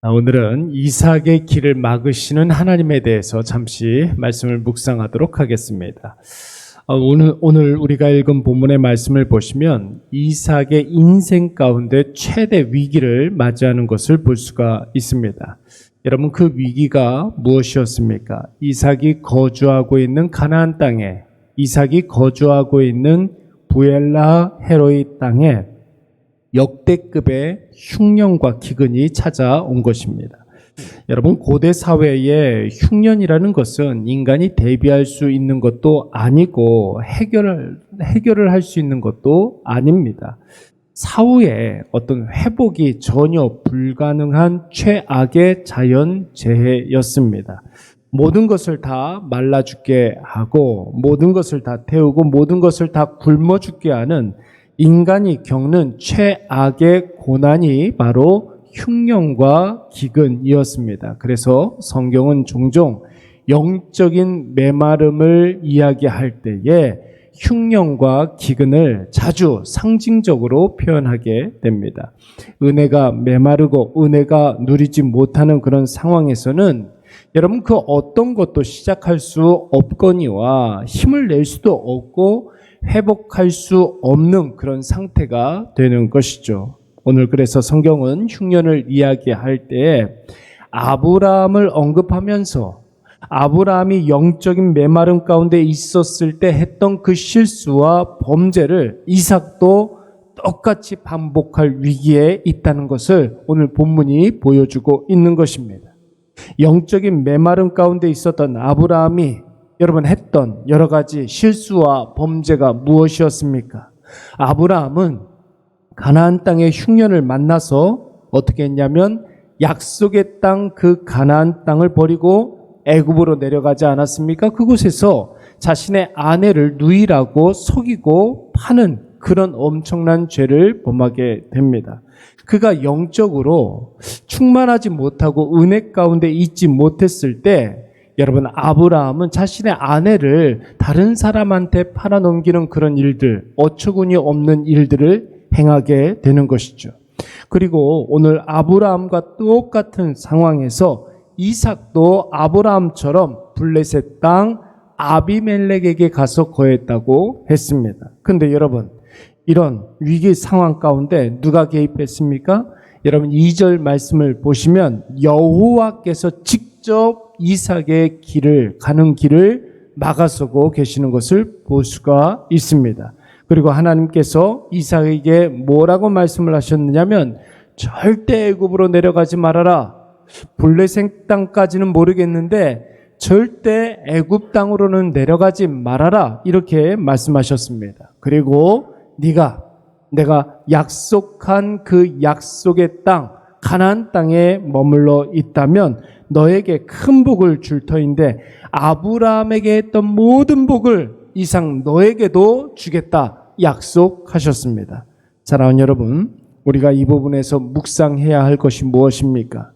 오늘은 이삭의 길을 막으시는 하나님에 대해서 잠시 말씀을 묵상하도록 하겠습니다. 오늘 우리가 읽은 본문의 말씀을 보시면 이삭의 인생 가운데 최대 위기를 맞이하는 것을 볼 수가 있습니다. 여러분, 그 위기가 무엇이었습니까? 이삭이 거주하고 있는 가나안 땅에, 이삭이 거주하고 있는 부엘라 헤로이 땅에 역대급의 흉년과 기근이 찾아온 것입니다. 여러분, 고대 사회에 흉년이라는 것은 인간이 대비할 수 있는 것도 아니고 해결을 할 수 있는 것도 아닙니다. 사후에 어떤 회복이 전혀 불가능한 최악의 자연재해였습니다. 모든 것을 다 말라 죽게 하고 모든 것을 다 태우고 모든 것을 다 굶어 죽게 하는 인간이 겪는 최악의 고난이 바로 흉년과 기근이었습니다. 그래서 성경은 종종 영적인 메마름을 이야기할 때에 흉년과 기근을 자주 상징적으로 표현하게 됩니다. 은혜가 메마르고 은혜가 누리지 못하는 그런 상황에서는 여러분, 그 어떤 것도 시작할 수 없거니와 힘을 낼 수도 없고 회복할 수 없는 그런 상태가 되는 것이죠. 오늘 그래서 성경은 흉년을 이야기할 때 아브라함을 언급하면서 아브라함이 영적인 메마름 가운데 있었을 때 했던 그 실수와 범죄를 이삭도 똑같이 반복할 위기에 있다는 것을 오늘 본문이 보여주고 있는 것입니다. 영적인 메마름 가운데 있었던 아브라함이 여러분 했던 여러 가지 실수와 범죄가 무엇이었습니까? 아브라함은 가나안 땅의 흉년을 만나서 어떻게 했냐면 약속의 땅, 그 가나안 땅을 버리고 애굽으로 내려가지 않았습니까? 그곳에서 자신의 아내를 누이라고 속이고 파는 그런 엄청난 죄를 범하게 됩니다. 그가 영적으로 충만하지 못하고 은혜 가운데 있지 못했을 때 여러분, 아브라함은 자신의 아내를 다른 사람한테 팔아넘기는 그런 일들, 어처구니 없는 일들을 행하게 되는 것이죠. 그리고 오늘 아브라함과 똑같은 상황에서 이삭도 아브라함처럼 블레셋 땅 아비멜렉에게 가서 거했다고 했습니다. 그런데 여러분, 이런 위기 상황 가운데 누가 개입했습니까? 여러분, 2절 말씀을 보시면 여호와께서 직접 이삭의 가는 길을 막아서고 계시는 것을 볼 수가 있습니다. 그리고 하나님께서 이삭에게 뭐라고 말씀을 하셨느냐면 절대 애굽으로 내려가지 말아라. 블레셋 땅까지는 모르겠는데 절대 애굽 땅으로는 내려가지 말아라. 이렇게 말씀하셨습니다. 그리고 내가 약속한 그 약속의 땅, 가나안 땅에 머물러 있다면 너에게 큰 복을 줄 터인데 아브라함에게 했던 모든 복을 이상 너에게도 주겠다 약속하셨습니다. 사랑하는 여러분, 우리가 이 부분에서 묵상해야 할 것이 무엇입니까?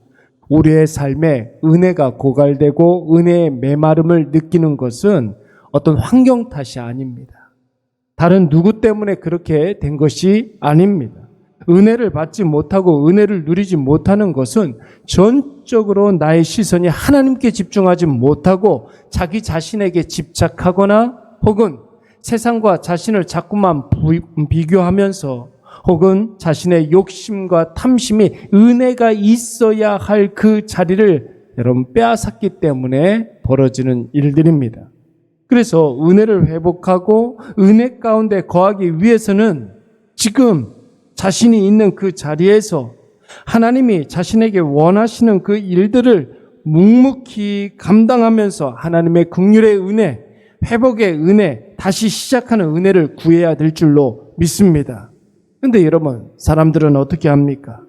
우리의 삶에 은혜가 고갈되고 은혜의 메마름을 느끼는 것은 어떤 환경 탓이 아닙니다. 다른 누구 때문에 그렇게 된 것이 아닙니다. 은혜를 받지 못하고 은혜를 누리지 못하는 것은 전적으로 나의 시선이 하나님께 집중하지 못하고 자기 자신에게 집착하거나 혹은 세상과 자신을 자꾸만 비교하면서 혹은 자신의 욕심과 탐심이 은혜가 있어야 할 그 자리를 여러분 빼앗았기 때문에 벌어지는 일들입니다. 그래서 은혜를 회복하고 은혜 가운데 거하기 위해서는 지금 자신이 있는 그 자리에서 하나님이 자신에게 원하시는 그 일들을 묵묵히 감당하면서 하나님의 긍휼의 은혜, 회복의 은혜, 다시 시작하는 은혜를 구해야 될 줄로 믿습니다. 그런데 여러분, 사람들은 어떻게 합니까?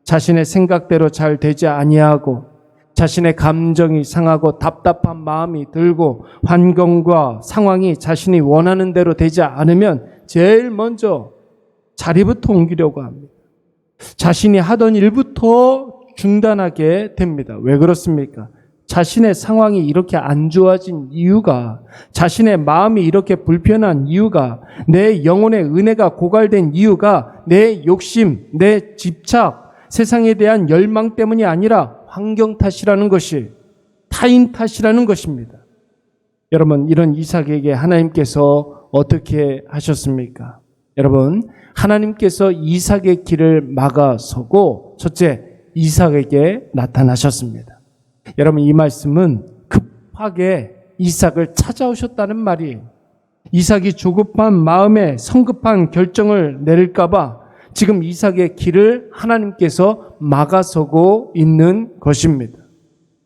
자신의 생각대로 잘 되지 아니하고 자신의 감정이 상하고 답답한 마음이 들고 환경과 상황이 자신이 원하는 대로 되지 않으면 제일 먼저 자리부터 옮기려고 합니다. 자신이 하던 일부터 중단하게 됩니다. 왜 그렇습니까? 자신의 상황이 이렇게 안 좋아진 이유가, 자신의 마음이 이렇게 불편한 이유가, 내 영혼의 은혜가 고갈된 이유가 내 욕심, 내 집착, 세상에 대한 열망 때문이 아니라 환경 탓이라는 것이, 타인 탓이라는 것입니다. 여러분, 이런 이삭에게 하나님께서 어떻게 하셨습니까? 여러분, 하나님께서 이삭의 길을 막아서고 첫째, 이삭에게 나타나셨습니다. 여러분, 이 말씀은 급하게 이삭을 찾아오셨다는 말이에요. 이삭이 조급한 마음에 성급한 결정을 내릴까 봐 지금 이삭의 길을 하나님께서 막아서고 있는 것입니다.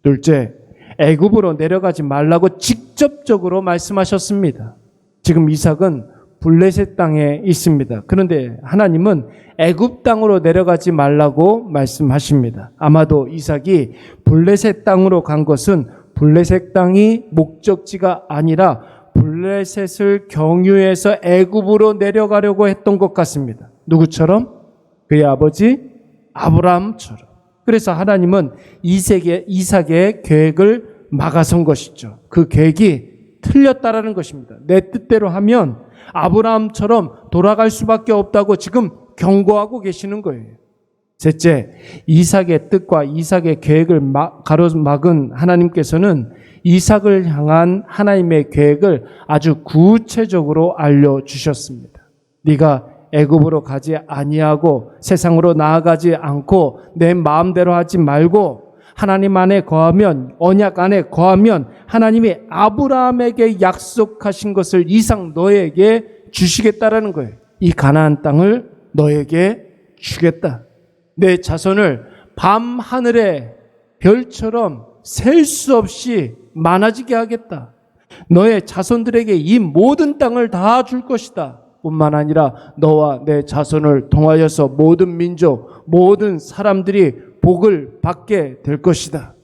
둘째, 애굽으로 내려가지 말라고 직접적으로 말씀하셨습니다. 지금 이삭은 블레셋 땅에 있습니다. 그런데 하나님은 애굽 땅으로 내려가지 말라고 말씀하십니다. 아마도 이삭이 블레셋 땅으로 간 것은 블레셋 땅이 목적지가 아니라 블레셋을 경유해서 애굽으로 내려가려고 했던 것 같습니다. 누구처럼? 그의 아버지 아브라함처럼. 그래서 하나님은 이삭의 계획을 막아선 것이죠. 그 계획이 틀렸다라는 것입니다. 내 뜻대로 하면 아브라함처럼 돌아갈 수밖에 없다고 지금 경고하고 계시는 거예요. 셋째, 이삭의 뜻과 이삭의 계획을 가로막은 하나님께서는 이삭을 향한 하나님의 계획을 아주 구체적으로 알려주셨습니다. 네가 애굽으로 가지 아니하고 세상으로 나아가지 않고 내 마음대로 하지 말고 하나님 안에 거하면, 언약 안에 거하면 하나님이 아브라함에게 약속하신 것을 이삭 너에게 주시겠다라는 거예요. 이 가나안 땅을 너에게 주겠다. 내 자손을 밤 하늘의 별처럼 셀 수 없이 많아지게 하겠다. 너의 자손들에게 이 모든 땅을 다 줄 것이다. 뿐만 아니라 너와 내 자손을 통하여서 모든 민족, 모든 사람들이 복을 받게 될 것이다.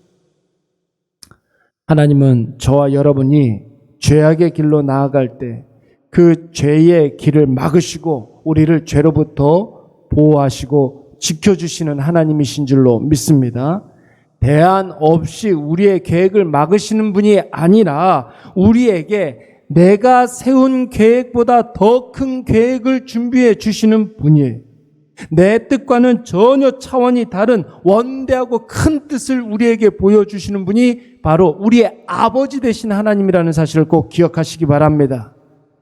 하나님은 저와 여러분이 죄악의 길로 나아갈 때 그 죄의 길을 막으시고 우리를 죄로부터 보호하시고 지켜주시는 하나님이신 줄로 믿습니다. 대안 없이 우리의 계획을 막으시는 분이 아니라 우리에게 내가 세운 계획보다 더 큰 계획을 준비해 주시는 분이에요. 내 뜻과는 전혀 차원이 다른 원대하고 큰 뜻을 우리에게 보여주시는 분이 바로 우리의 아버지 되신 하나님이라는 사실을 꼭 기억하시기 바랍니다.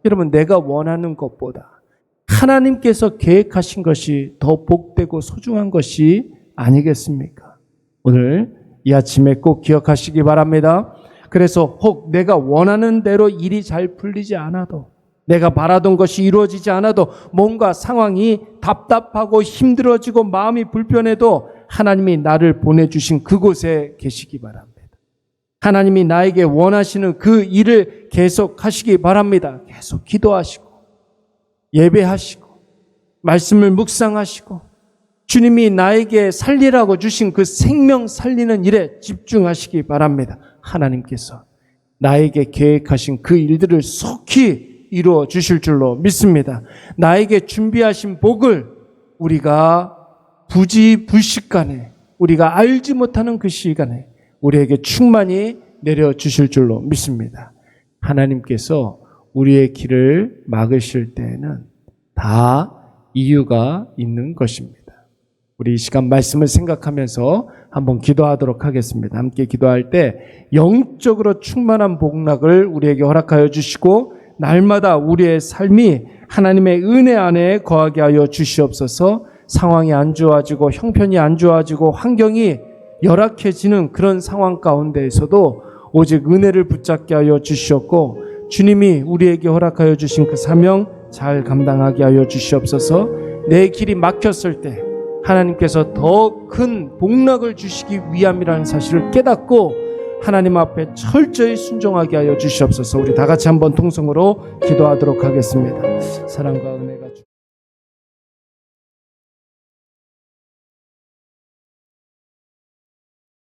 여러분, 내가 원하는 것보다 하나님께서 계획하신 것이 더 복되고 소중한 것이 아니겠습니까? 오늘 이 아침에 꼭 기억하시기 바랍니다. 그래서 혹 내가 원하는 대로 일이 잘 풀리지 않아도, 내가 바라던 것이 이루어지지 않아도, 뭔가 상황이 답답하고 힘들어지고 마음이 불편해도 하나님이 나를 보내주신 그곳에 계시기 바랍니다. 하나님이 나에게 원하시는 그 일을 계속 하시기 바랍니다. 계속 기도하시고 예배하시고 말씀을 묵상하시고 주님이 나에게 살리라고 주신 그 생명 살리는 일에 집중하시기 바랍니다. 하나님께서 나에게 계획하신 그 일들을 속히 이루어 주실 줄로 믿습니다. 나에게 준비하신 복을 우리가 부지불식간에, 우리가 알지 못하는 그 시간에 우리에게 충만히 내려주실 줄로 믿습니다. 하나님께서 우리의 길을 막으실 때에는 다 이유가 있는 것입니다. 우리 이 시간 말씀을 생각하면서 한번 기도하도록 하겠습니다. 함께 기도할 때 영적으로 충만한 복락을 우리에게 허락하여 주시고 날마다 우리의 삶이 하나님의 은혜 안에 거하게 하여 주시옵소서. 상황이 안 좋아지고 형편이 안 좋아지고 환경이 열악해지는 그런 상황 가운데에서도 오직 은혜를 붙잡게 하여 주시옵고 주님이 우리에게 허락하여 주신 그 사명 잘 감당하게 하여 주시옵소서. 내 길이 막혔을 때 하나님께서 더 큰 복락을 주시기 위함이라는 사실을 깨닫고 하나님 앞에 철저히 순종하게 하여 주시옵소서. 우리 다 같이 한번 통성으로 기도하도록 하겠습니다. 사랑과 은혜가